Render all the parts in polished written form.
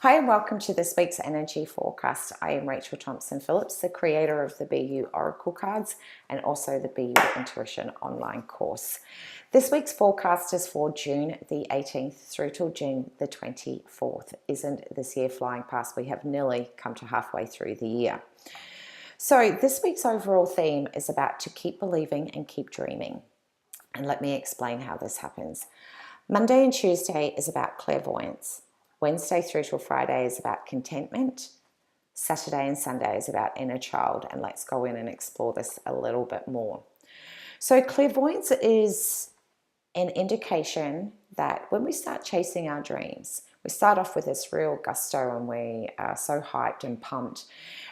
Hi and welcome to this week's energy forecast. I am Rachael Phillips, the creator of the BU Oracle cards and also the BU Intuition online course. This week's forecast is for June the 18th through till June the 24th. Isn't this year flying past? We have nearly come to halfway through the year. So this week's overall theme is about to keep believing and keep dreaming. And let me explain how this happens. Monday and Tuesday is about clairvoyance. Wednesday through till Friday is about contentment. Saturday and Sunday is about inner child. And let's go in and explore this a little bit more. So clairvoyance is an indication that when we start chasing our dreams, we start off with this real gusto and we are so hyped and pumped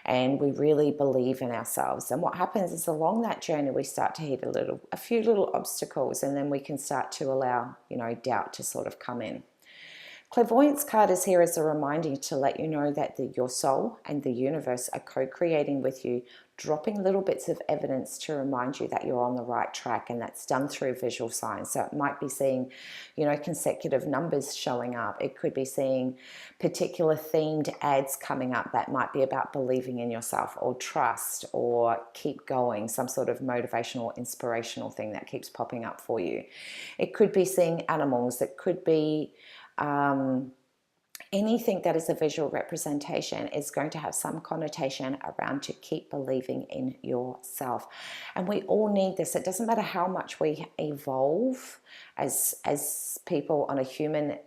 and we really believe in ourselves. And what happens is along that journey, we start to hit a few little obstacles, and then we can start to allow, doubt to sort of come in. Clairvoyance card is here as a reminder to let you know that your soul and the universe are co-creating with you, dropping little bits of evidence to remind you that you're on the right track, and that's done through visual signs. So it might be seeing, consecutive numbers showing up. It could be seeing particular themed ads coming up that might be about believing in yourself or trust or keep going, some sort of motivational, inspirational thing that keeps popping up for you. It could be seeing animals. It could be anything that is a visual representation is going to have some connotation around to keep believing in yourself. And we all need this. It doesn't matter how much we evolve as people on a human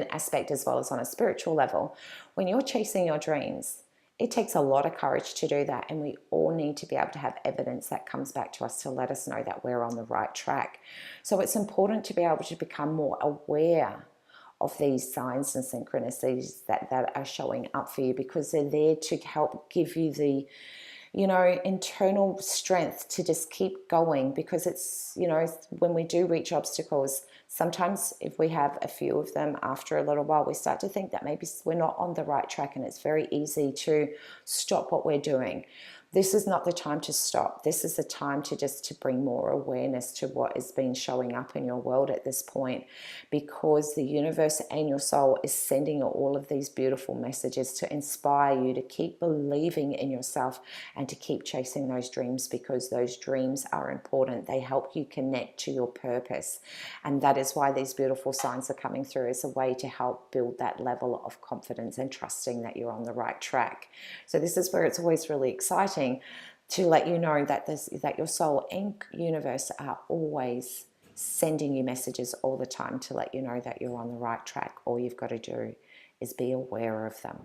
aspect as well as on a spiritual level. When you're chasing your dreams, it takes a lot of courage to do that, and we all need to be able to have evidence that comes back to us to let us know that we're on the right track. So it's important to be able to become more aware of these signs and synchronicities that are showing up for you, because they're there to help give you the internal strength to just keep going. Because it's, when we do reach obstacles, sometimes if we have a few of them after a little while, we start to think that maybe we're not on the right track, and it's very easy to stop what we're doing. This is not the time to stop. This is the time to bring more awareness to what has been showing up in your world at this point, because the universe and your soul is sending you all of these beautiful messages to inspire you to keep believing in yourself and to keep chasing those dreams, because those dreams are important. They help you connect to your purpose. And that is why these beautiful signs are coming through, as a way to help build that level of confidence and trusting that you're on the right track. So this is where it's always really exciting to let you know that your soul and universe are always sending you messages all the time to let you know that you're on the right track. All you've got to do is be aware of them.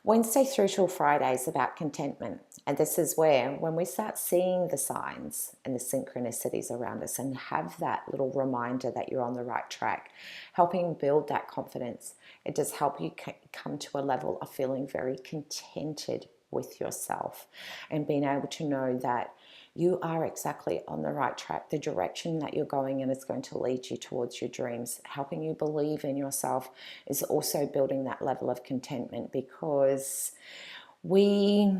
Wednesday through till Friday is about contentment. And this is where, when we start seeing the signs and the synchronicities around us and have that little reminder that you're on the right track, helping build that confidence, it does help you come to a level of feeling very contented with yourself and being able to know that you are exactly on the right track. The direction that you're going in is going to lead you towards your dreams. Helping you believe in yourself is also building that level of contentment, because we,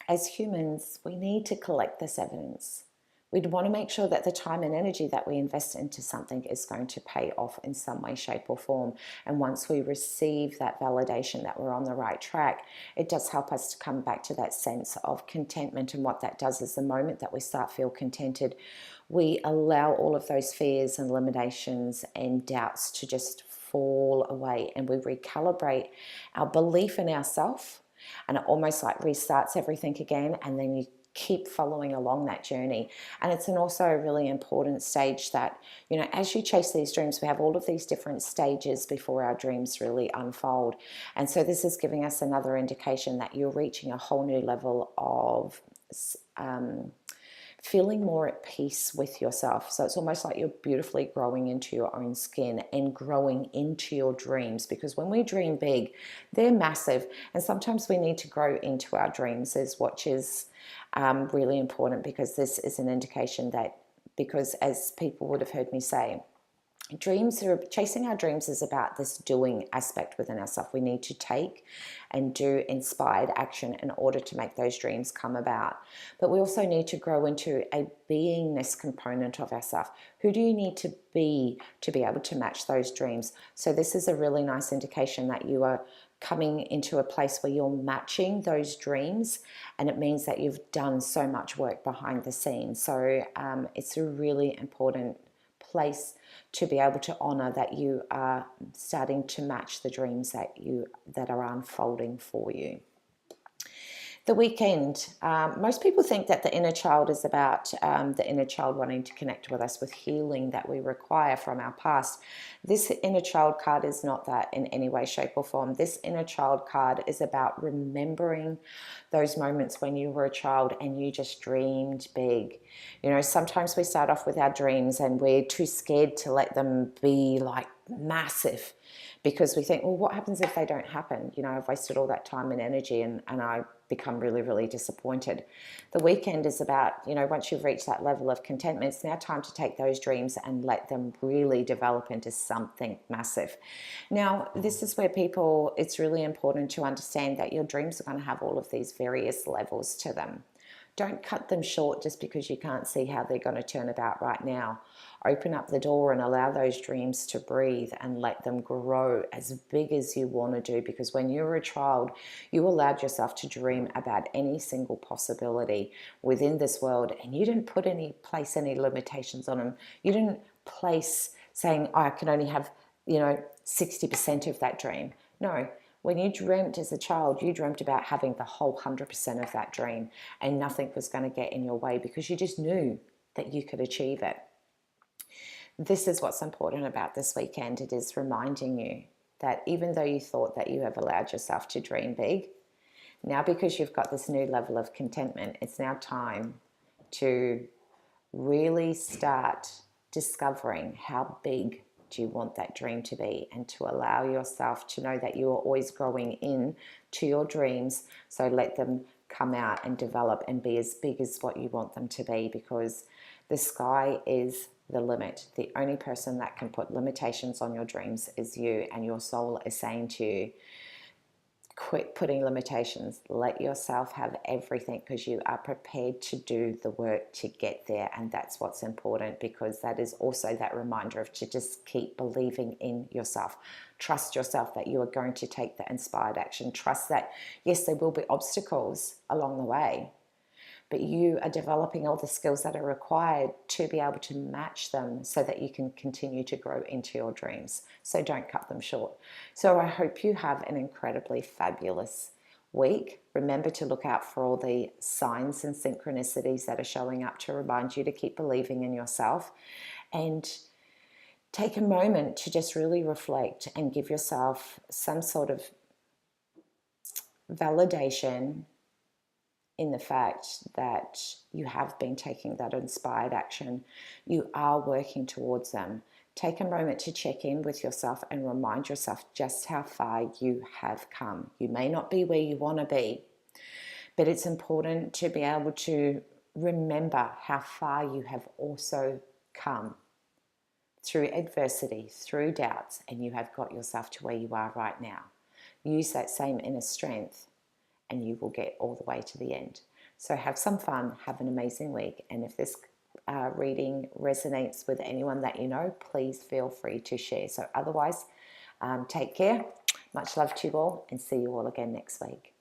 as humans, we need to collect this evidence. We'd want to make sure that the time and energy that we invest into something is going to pay off in some way, shape or form. And once we receive that validation that we're on the right track, it does help us to come back to that sense of contentment. And what that does is, the moment that we start feel contented, we allow all of those fears and limitations and doubts to just fall away, and we recalibrate our belief in ourselves, and it almost like restarts everything again, and then you keep following along that journey. And it's also a really important stage that, as you chase these dreams, we have all of these different stages before our dreams really unfold. And so this is giving us another indication that you're reaching a whole new level of feeling more at peace with yourself. So it's almost like you're beautifully growing into your own skin and growing into your dreams, because when we dream big, they're massive. And sometimes we need to grow into our dreams, which is really important, because this is an indication that, because as people would have heard me say, Chasing our dreams is about this doing aspect within ourselves. We need to take and do inspired action in order to make those dreams come about. But we also need to grow into a beingness component of ourselves. Who do you need to be able to match those dreams? So this is a really nice indication that you are coming into a place where you're matching those dreams, and it means that you've done so much work behind the scenes. So it's a really important place to be able to honor that you are starting to match the dreams that are unfolding for you. The weekend. Most people think that the inner child is about the inner child wanting to connect with us with healing that we require from our past. This inner child card is not that in any way, shape, or form. This inner child card is about remembering those moments when you were a child and you just dreamed big. You know, sometimes we start off with our dreams and we're too scared to let them be like massive, because we think, well, what happens if they don't happen? You know, I've wasted all that time and energy, and I become really, really disappointed. The weekend is about, you know, once you've reached that level of contentment, it's now time to take those dreams and let them really develop into something massive. Now, this is where it's really important to understand that your dreams are going to have all of these various levels to them. Don't cut them short just because you can't see how they're going to turn about right now. Open up the door and allow those dreams to breathe and let them grow as big as you want to do, because when you were a child, you allowed yourself to dream about any single possibility within this world, and you didn't place any limitations on them. You didn't place saying, oh, I can only have, 60% of that dream. No. When you dreamt as a child, you dreamt about having the whole 100% of that dream, and nothing was going to get in your way because you just knew that you could achieve it. This is what's important about this weekend. It is reminding you that even though you thought that you have allowed yourself to dream big, now because you've got this new level of contentment, it's now time to really start discovering how big do you want that dream to be, and to allow yourself to know that you are always growing in to your dreams. So let them come out and develop and be as big as what you want them to be, because the sky is the limit. The only person that can put limitations on your dreams is you, and your soul is saying to you, quit putting limitations. Let yourself have everything, because you are prepared to do the work to get there. And that's what's important, because that is also that reminder of to just keep believing in yourself. Trust yourself that you are going to take that inspired action. Trust that, yes, there will be obstacles along the way, but you are developing all the skills that are required to be able to match them so that you can continue to grow into your dreams. So don't cut them short. So I hope you have an incredibly fabulous week. Remember to look out for all the signs and synchronicities that are showing up to remind you to keep believing in yourself, and take a moment to just really reflect and give yourself some sort of validation in the fact that you have been taking that inspired action. You are working towards them. Take a moment to check in with yourself and remind yourself just how far you have come. You may not be where you want to be, but it's important to be able to remember how far you have also come through adversity, through doubts, and you have got yourself to where you are right now. Use that same inner strength and you will get all the way to the end. So have some fun, have an amazing week, and if this reading resonates with anyone that you know, please feel free to share. So otherwise, take care, much love to you all, and see you all again next week.